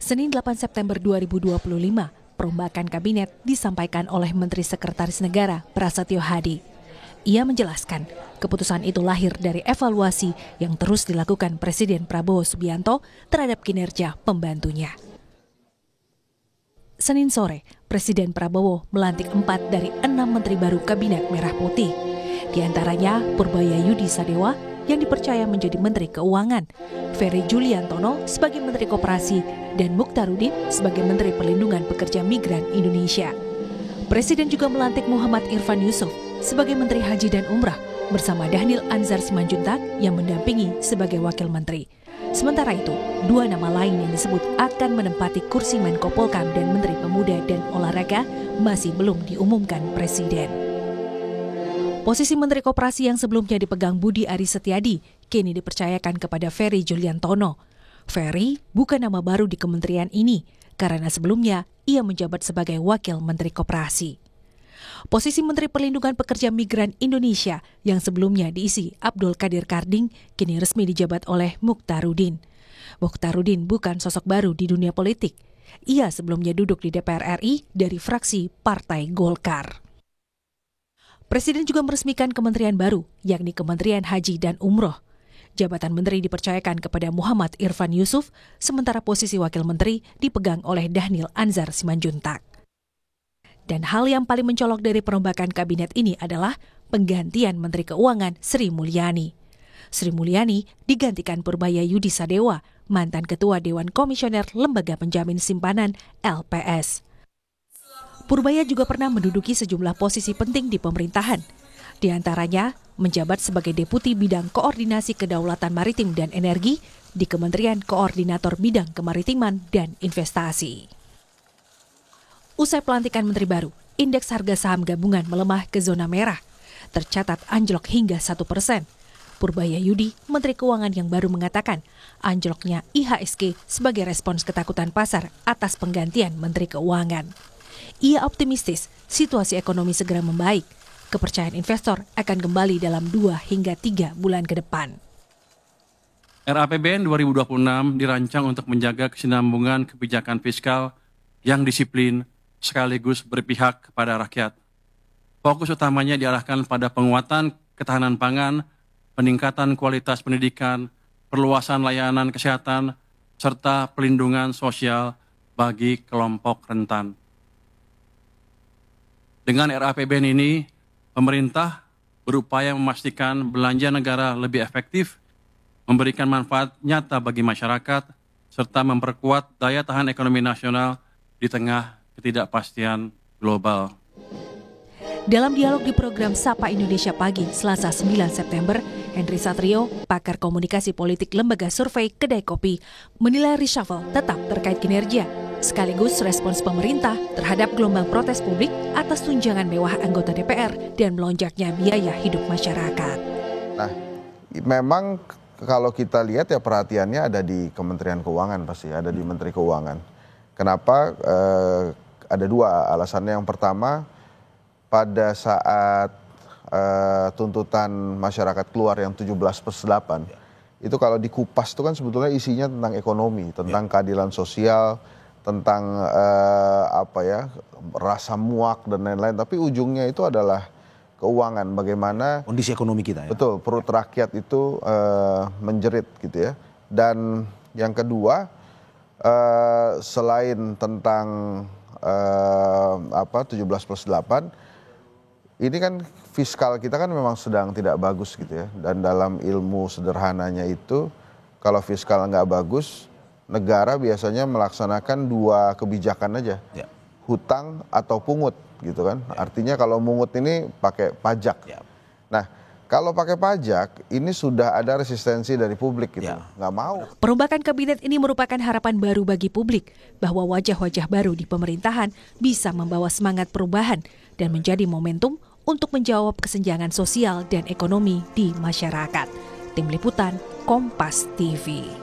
Senin 8 September 2025, perombakan kabinet disampaikan oleh Menteri Sekretaris Negara Prasetyo Hadi. Ia menjelaskan, keputusan itu lahir dari evaluasi yang terus dilakukan Presiden Prabowo Subianto terhadap kinerja pembantunya. Senin sore, Presiden Prabowo melantik 4 dari 6 menteri baru Kabinet Merah Putih. Di antaranya Purbayayudi Sadewa yang dipercaya menjadi Menteri Keuangan, Ferry Juliantono sebagai Menteri Koperasi, dan Mukhtaruddin sebagai Menteri Perlindungan Pekerja Migran Indonesia. Presiden juga melantik Muhammad Irfan Yusuf sebagai Menteri Haji dan Umrah bersama Dhanil Anzar Simanjuntak yang mendampingi sebagai Wakil Menteri. Sementara itu, 2 nama lain yang disebut akan menempati kursi Menko Polkam dan Menteri Pemuda dan Olahraga masih belum diumumkan Presiden. Posisi Menteri Koperasi yang sebelumnya dipegang Budi Aris Setiadi kini dipercayakan kepada Ferry Juliantono. Ferry bukan nama baru di kementerian ini karena sebelumnya ia menjabat sebagai Wakil Menteri Koperasi. Posisi Menteri Perlindungan Pekerja Migran Indonesia yang sebelumnya diisi Abdul Qadir Karding kini resmi dijabat oleh Mukhtaruddin. Mukhtaruddin bukan sosok baru di dunia politik. Ia sebelumnya duduk di DPR RI dari fraksi Partai Golkar. Presiden juga meresmikan kementerian baru, yakni Kementerian Haji dan Umroh. Jabatan menteri dipercayakan kepada Muhammad Irfan Yusuf, sementara posisi wakil menteri dipegang oleh Dhanil Anzar Simanjuntak. Dan hal yang paling mencolok dari perombakan kabinet ini adalah penggantian Menteri Keuangan Sri Mulyani. Sri Mulyani digantikan Purbayayudi Sadewa, mantan Ketua Dewan Komisioner Lembaga Penjamin Simpanan LPS. Purbaya juga pernah menduduki sejumlah posisi penting di pemerintahan. Di antaranya, menjabat sebagai Deputi Bidang Koordinasi Kedaulatan Maritim dan Energi di Kementerian Koordinator Bidang Kemaritiman dan Investasi. Usai pelantikan menteri baru, indeks harga saham gabungan melemah ke zona merah. Tercatat anjlok hingga 1%. Purbayayudi, Menteri Keuangan yang baru mengatakan, anjloknya IHSG sebagai respons ketakutan pasar atas penggantian Menteri Keuangan. Ia optimistis situasi ekonomi segera membaik. Kepercayaan investor akan kembali dalam 2 hingga 3 bulan ke depan. RAPBN 2026 dirancang untuk menjaga kesinambungan kebijakan fiskal yang disiplin sekaligus berpihak kepada rakyat. Fokus utamanya diarahkan pada penguatan ketahanan pangan, peningkatan kualitas pendidikan, perluasan layanan kesehatan, serta pelindungan sosial bagi kelompok rentan. Dengan RAPBN ini, pemerintah berupaya memastikan belanja negara lebih efektif, memberikan manfaat nyata bagi masyarakat, serta memperkuat daya tahan ekonomi nasional di tengah ketidakpastian global. Dalam dialog di program Sapa Indonesia Pagi, Selasa 9 September, Henry Satrio, pakar komunikasi politik Lembaga Survei Kedai Kopi, menilai reshuffle tetap terkait kinerja, sekaligus respons pemerintah terhadap gelombang protes publik atas tunjangan mewah anggota DPR dan melonjaknya biaya hidup masyarakat. Nah, memang kalau kita lihat ya perhatiannya ada di Kementerian Keuangan pasti, ada di Menteri Keuangan. Kenapa? Ada 2 alasannya. Yang pertama, pada saat tuntutan masyarakat keluar yang 17+8, itu kalau dikupas itu kan sebetulnya isinya tentang ekonomi, tentang keadilan sosial, tentang rasa muak dan lain-lain, tapi ujungnya itu adalah keuangan, bagaimana kondisi ekonomi kita ya. Betul, perut rakyat itu menjerit gitu ya. Dan yang kedua, selain tentang 17+8, ini kan fiskal kita kan memang sedang tidak bagus gitu ya. Dan dalam ilmu sederhananya itu, kalau fiskal nggak bagus, negara biasanya melaksanakan 2 kebijakan aja, ya. Hutang atau pungut gitu kan. Ya. Artinya kalau mungut ini pakai pajak. Ya. Nah, kalau pakai pajak ini sudah ada resistensi dari publik gitu, nggak mau. Perombakan kabinet ini merupakan harapan baru bagi publik bahwa wajah-wajah baru di pemerintahan bisa membawa semangat perubahan dan menjadi momentum untuk menjawab kesenjangan sosial dan ekonomi di masyarakat. Tim Liputan, Kompas TV.